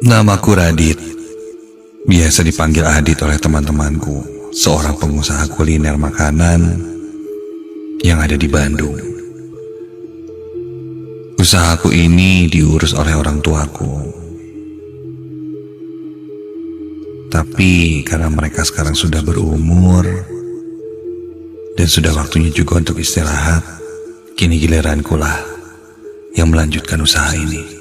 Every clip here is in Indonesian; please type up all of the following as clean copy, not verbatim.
Namaku Radit, biasa dipanggil Adit oleh teman-temanku, seorang pengusaha kuliner makanan yang ada di Bandung. Usahaku ini diurus oleh orang tuaku, tapi karena mereka sekarang sudah berumur dan sudah waktunya juga untuk istirahat, kini giliranku lah yang melanjutkan usaha ini.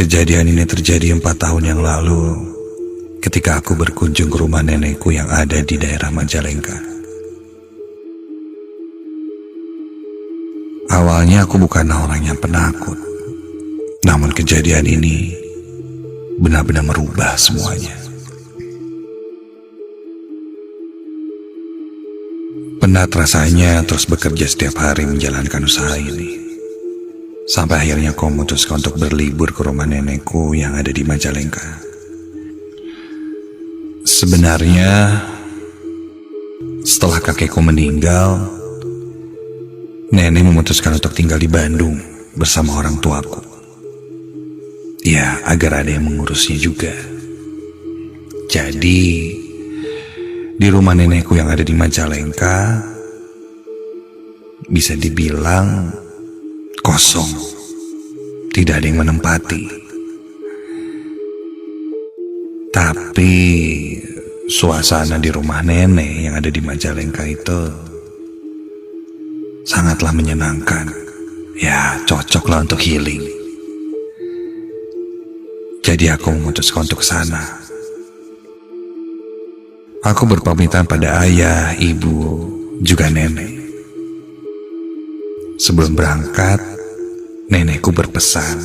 Kejadian ini terjadi 4 tahun yang lalu ketika aku berkunjung ke rumah nenekku yang ada di daerah Majalengka. Awalnya aku bukanlah orang yang penakut, namun kejadian ini benar-benar merubah semuanya. Penat rasanya terus bekerja setiap hari menjalankan usaha ini. Sampai akhirnya aku memutuskan untuk berlibur ke rumah nenekku yang ada di Majalengka. Sebenarnya, setelah kakekku meninggal, nenek memutuskan untuk tinggal di Bandung bersama orang tuaku. Ya, agar ada yang mengurusnya juga. Jadi, di rumah nenekku yang ada di Majalengka, bisa dibilang kosong, tidak ada yang menempati. Tapi suasana di rumah nenek yang ada di Majalengka itu sangatlah menyenangkan. Ya, cocoklah untuk healing. Jadi aku memutuskan untuk kesana. Aku berpamitan pada ayah, ibu, juga nenek. Sebelum berangkat, nenekku berpesan,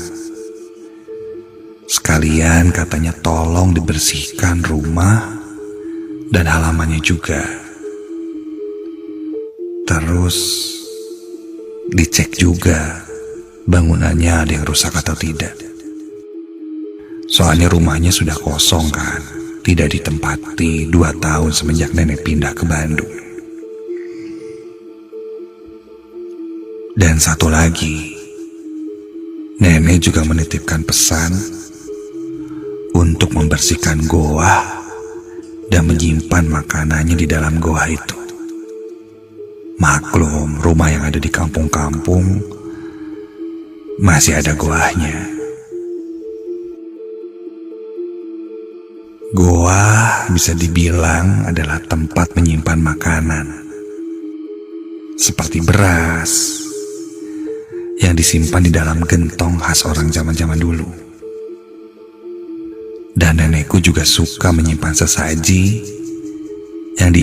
sekalian katanya tolong dibersihkan rumah dan halamannya juga. Terus dicek juga bangunannya ada yang rusak atau tidak. Soalnya rumahnya sudah kosong kan, tidak ditempati 2 tahun semenjak nenek pindah ke Bandung. Dan satu lagi, nenek juga menitipkan pesan untuk membersihkan goa dan menyimpan makanannya di dalam goa itu. Maklum, rumah yang ada di kampung-kampung masih ada goanya. Goa bisa dibilang adalah tempat menyimpan makanan seperti beras yang disimpan di dalam gentong khas orang zaman-zaman dulu. Dan nenekku juga suka menyimpan sesaji yang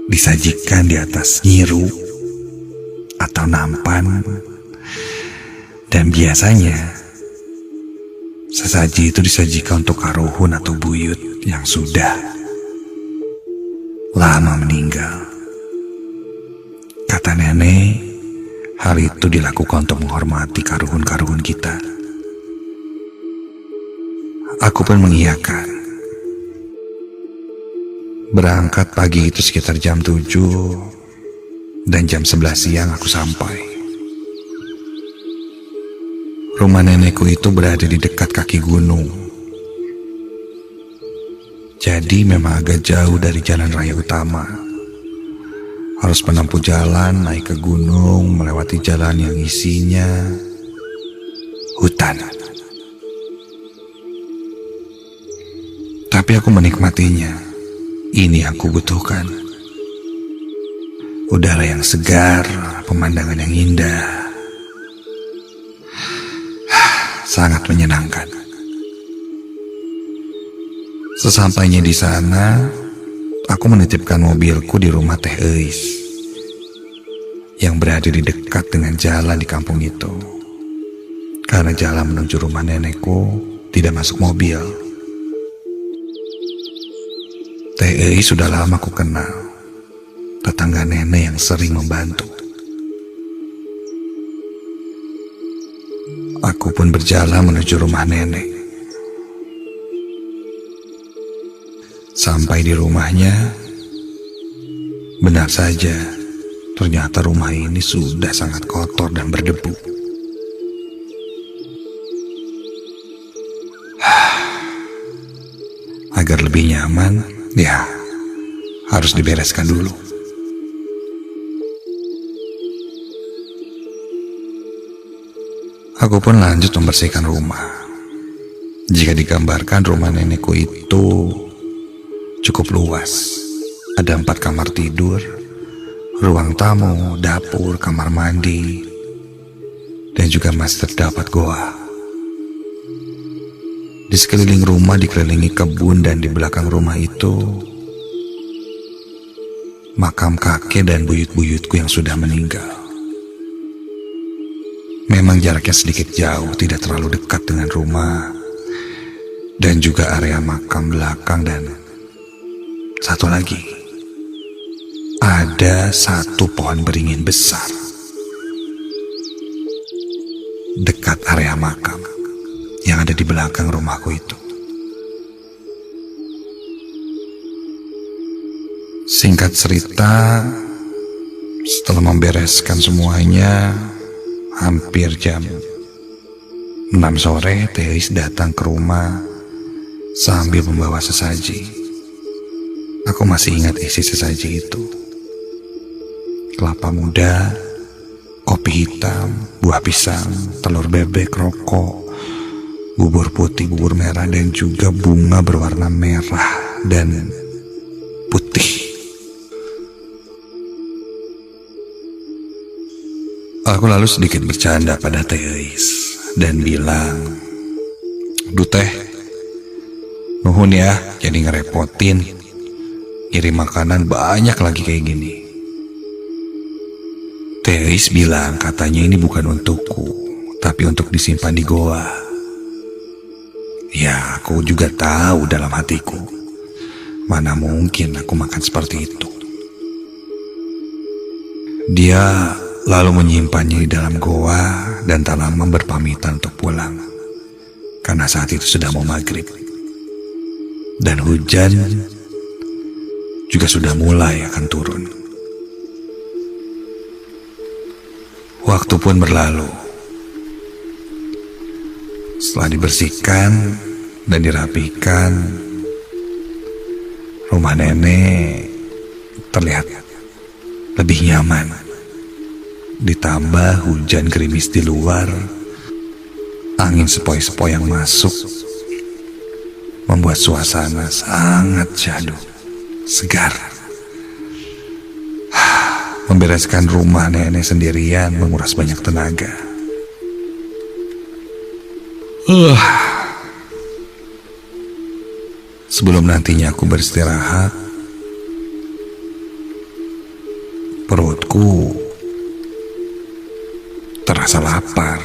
disajikan di atas nyiru atau nampan. Dan biasanya sesaji itu disajikan untuk karuhun atau buyut yang sudah lama meninggal. Kata nenek, hal itu dilakukan untuk menghormati karuhun-karuhun kita. Aku pun mengiyakan. Berangkat pagi itu sekitar jam 7 dan jam 11 siang aku sampai. Rumah nenekku itu berada di dekat kaki gunung. Jadi memang agak jauh dari jalan raya utama. Harus menempuh jalan, naik ke gunung, melewati jalan yang isinya hutan. Tapi aku menikmatinya. Ini yang aku butuhkan. Udara yang segar, pemandangan yang indah. Sangat menyenangkan. Sesampainya di sana, aku menitipkan mobilku di rumah Teh Eis yang berada di dekat dengan jalan di kampung itu. Karena jalan menuju rumah nenekku tidak masuk mobil. Teh Eis sudah lama aku kenal, tetangga nenek yang sering membantu. Aku pun berjalan menuju rumah nenek. Sampai di rumahnya, benar saja, ternyata rumah ini sudah sangat kotor dan berdebu. Agar lebih nyaman, ya harus dibereskan dulu. Aku pun lanjut membersihkan rumah. Jika digambarkan, rumah nenekku itu cukup luas. Ada 4 kamar tidur, ruang tamu, dapur, kamar mandi, dan juga masih terdapat goa. Di sekeliling rumah dikelilingi kebun, dan di belakang rumah itu makam kakek dan buyut-buyutku yang sudah meninggal. Memang jaraknya sedikit jauh, tidak terlalu dekat dengan rumah dan juga area makam belakang. Dan satu lagi, ada 1 pohon beringin besar dekat area makam yang ada di belakang rumahku itu. Singkat cerita, setelah membereskan semuanya, hampir jam 6 sore, Theis datang ke rumah sambil membawa sesaji. Aku masih ingat isi sesaji itu. Kelapa muda, kopi hitam, buah pisang, telur bebek, rokok, bubur putih, bubur merah, dan juga bunga berwarna merah dan putih. Aku lalu sedikit bercanda pada Theis dan bilang, "Duh teh, nuhun ya, jadi ngerepotin. Kirim makanan banyak lagi kayak gini." Theis bilang katanya ini bukan untukku, tapi untuk disimpan di goa. Ya, aku juga tahu dalam hatiku, mana mungkin aku makan seperti itu. Dia lalu menyimpannya di dalam goa dan tak lama berpamitan untuk pulang, karena saat itu sudah mau maghrib dan hujan juga sudah mulai akan turun. Waktu pun berlalu. Setelah dibersihkan dan dirapikan, rumah nenek terlihat lebih nyaman. Ditambah hujan gerimis di luar, angin sepoi-sepoi yang masuk membuat suasana sangat syahdu, segar. Membereskan rumah nenek sendirian menguras banyak tenaga. Sebelum nantinya aku beristirahat, perutku terasa lapar.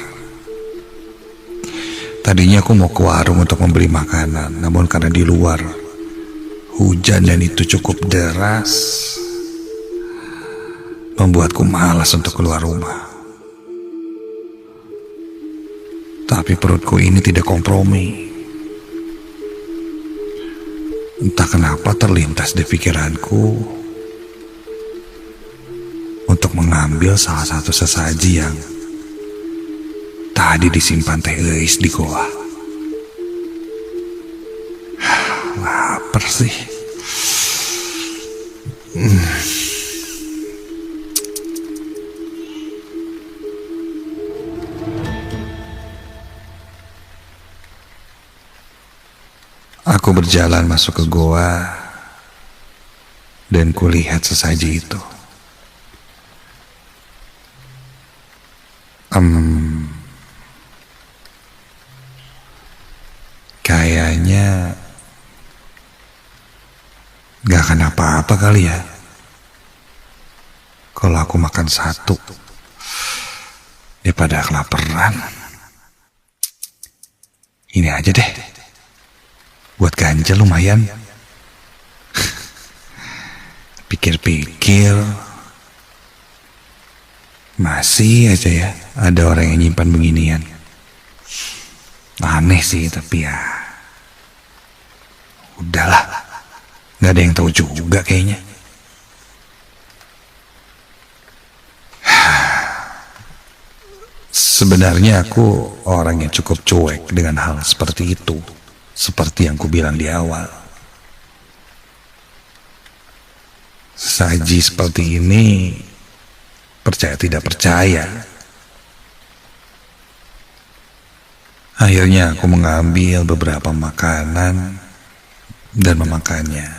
Tadinya aku mau ke warung untuk membeli makanan, namun karena di luar hujan dan itu cukup deras, membuatku malas untuk keluar rumah. Tapi perutku ini tidak kompromi. Entah kenapa terlintas di pikiranku untuk mengambil salah satu sesaji yang tadi disimpan Theis di goa. Lapar sih. Aku berjalan masuk ke goa dan kulihat sesaji itu. Kayaknya gak akan apa-apa kali ya kalau aku makan satu daripada kelaparan. Ini aja deh, buat ganja lumayan. Pikir-pikir, masih aja ya ada orang yang nyimpan beginian. Aneh sih, tapi ya udahlah, gak ada yang tahu juga kayaknya. Sebenarnya aku orang yang cukup cuek dengan hal seperti itu, seperti yang ku bilang di awal. Sesaji seperti ini, percaya tidak percaya, akhirnya aku mengambil beberapa makanan dan memakannya.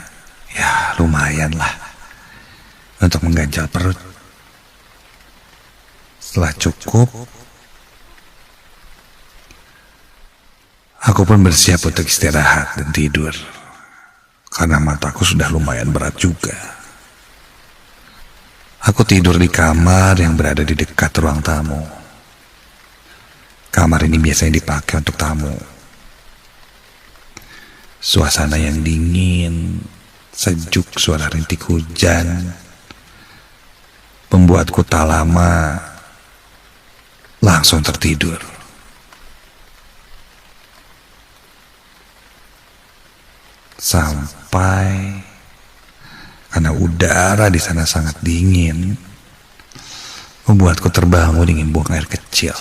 Ya lumayan lah untuk mengganjal perut. Setelah cukup, aku pun bersiap untuk istirahat dan tidur, karena mataku sudah lumayan berat juga. Aku tidur di kamar yang berada di dekat ruang tamu. Kamar ini biasanya dipakai untuk tamu. Suasana yang dingin, sejuk, suara rintik hujan membuatku tak lama langsung tertidur. Sampai karena udara di sana sangat dingin, membuatku terbangun ingin buang air kecil.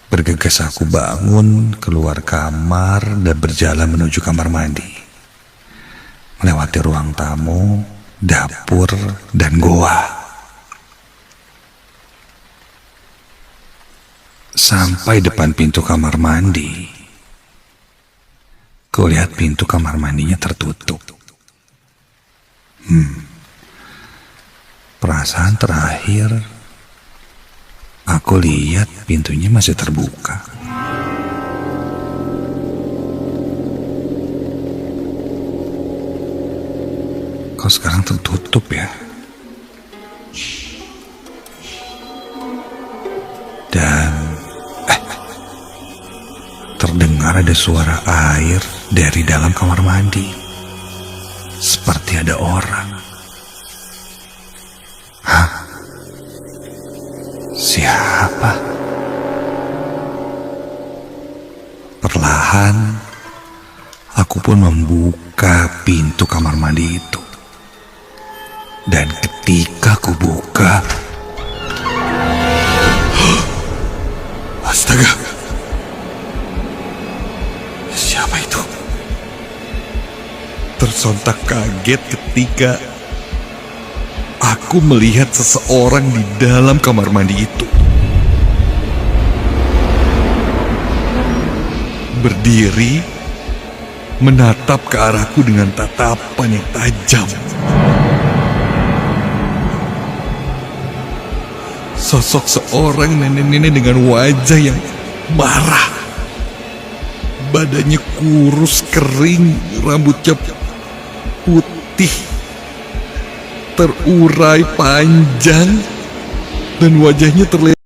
Bergegas aku bangun, keluar kamar dan berjalan menuju kamar mandi, melewati ruang tamu, dapur, dan goa. Sampai depan pintu kamar mandi, kulihat pintu kamar mandinya tertutup. Perasaan terakhir aku lihat pintunya masih terbuka. Kok sekarang tertutup ya? Dan terdengar ada suara air dari dalam kamar mandi, seperti ada orang. Hah? Siapa? Perlahan aku pun membuka pintu kamar mandi itu. Dan ketika aku buka, astaga, siapa itu? Tersontak kaget ketika aku melihat seseorang di dalam kamar mandi itu. Berdiri, menatap ke arahku dengan tatapan yang tajam. Sosok seorang nenek-nenek dengan wajah yang marah. Badannya kurus, kering, rambutnya putih, terurai, panjang, dan wajahnya terlihat